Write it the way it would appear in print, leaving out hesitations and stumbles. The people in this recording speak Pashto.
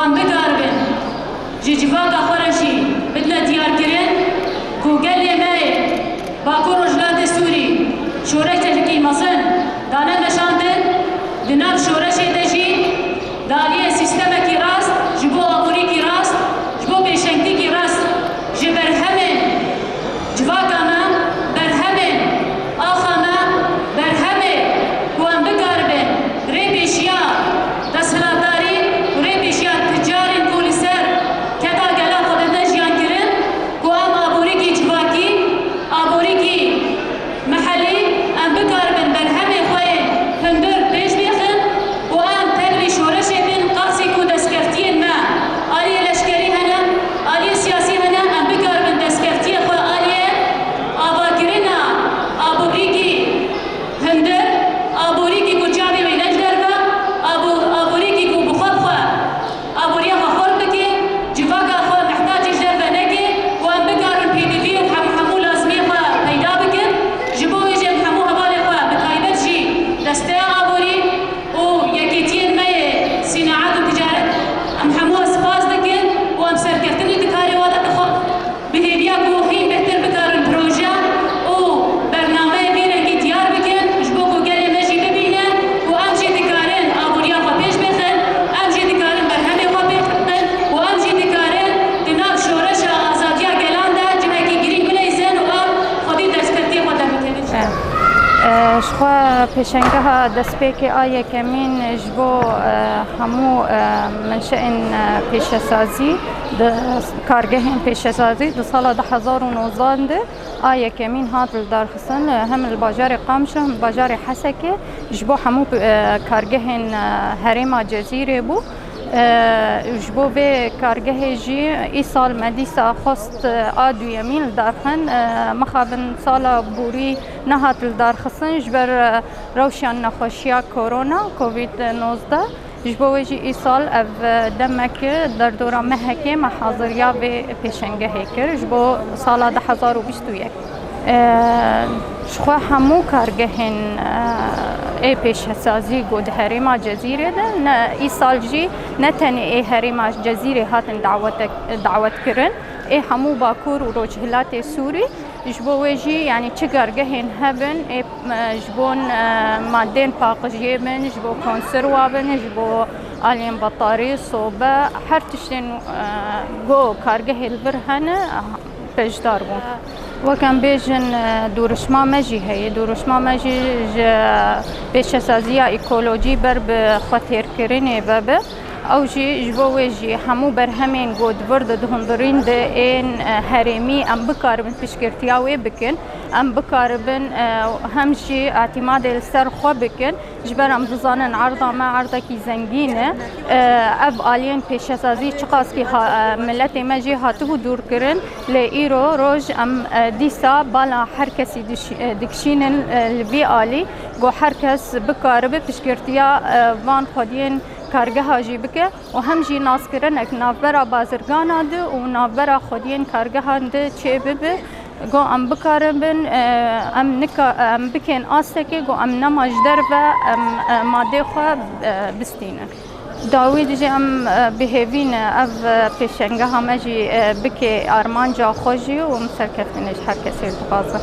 وان بقاربن جيجفاق خورشي بدنا ديار كرين كوغل ماي باكور رجلات سوري شورش تجكي مصن دانا نشاندن دناب شورش دجي داليه سيستم كي راست جبو ابوري كي راست جبو بيشنكي كي راست جبرهمن جفاقا ما برهمن آخا ما برهمن وان بقاربن ريبيشيا دسلاتاري وريبيشيا تجارين بوليسر كدا قلا خودنا جيان كرن وام ابوريكي جفاكي ابوريكي محلي ام بقاربن برهمن خوين فندر بيش بيخن وام تبلي شورشي بين قاسي كو دسكرتين ما آلي لشكري هنا آلي سياسي هنا ام بقاربن دسكرتين خو آلي آباكرنا ابوريكي هندر ابوريكي كو جابي وينجدر با ابوريكي كو بخوخ ابوريا خور بكي جفاقا خو محتاج جربه نكي وان بقارن بي دي في وحمو لازمي خو بيدا بكن جبو يجي محمو هبالي خو بتايبت جي دسته ابوري و يكيتين مي صناعات وتجارة محمو سباز دكن وام سركرتني تكاري وادا تخو بهيبيا كو حين بهتر بقارن بروجا و برنامج بيرنكي ديار بكن جبو كو قالي ماجي ببينا وامجي تكارن ابوريا خو بيش بخن امجي تكارن برهمي خو بيخطن وامجي تكارن تناب شورشا ازاديا قلاندا جمعكي گرين بليزن وام خودي دستكرتي خو درمتني شخوا پیشنگه دست پیک آیه کمین جبو همو منشأن پیشسازی کارگهین پیشسازی دو سال 2019 ده آیه کمین هات درخصن هم الباجار قامشه هم الباجار حسکه جبو همو کارگهین هرم جزیره بو جبو به کارگه جی ای سال مدیسا خست آدو یمین دارخن مخابن سال بوری نهات دارخصن جبر روشن نخوشیا کرونا کووید 19 جبو وجی ای سال او دمک در دوران مهکه محاضریا به پیشنگه هکر جبو سال 2021 شخوا همو کارگهن ای پیشسازی گود هرم جزیره ده نه ای سال جی نه تنی ای هرم جزیره هاتن دعوت کرن ای همو باکور و روجهلات سوری جبو وجی یعنی چه کارگهن هبن ای جبون مادین پاقجیه بن جبو کنسروا بن جبو آلین بطاری صوبه هر تشتن گو کارگه البرهن پجدار بون وكان بيجن دورشما مجي هي دورشما مجي بيشسازيا ايكولوجي بر بخطير كريني بابا او جي جبوجي همو برهمين قد برد دهندرين ده ان هرمي ام بكاربن فشكرتياوي بكن ام بكاربن همشي اعتماد السر خو بكن جبر ام بزانن عرضه ما عرضه كي زنگينه اف الين پیشسازی چقاس کی ملت مجي هاتو دور کرن لايرو روج ام ديسا بالا هر کسی دکشین الوی آلی گو هر کس بکاربه فشكرتيا وان خودين کارگه هاجی بکه و هم جی ناس کرن اک نافبرا بازرگان ده و نافبرا خودین کارگه هنده چه ببه گو ام بکاربن ام بکن آسته گو ام نماج در و ام ماده خواه بستینه داوی دیجی ام بهوین اف پیشنگه همه جی بکه آرمان جا خوشی و مسرکتنش هر کسی بخوازه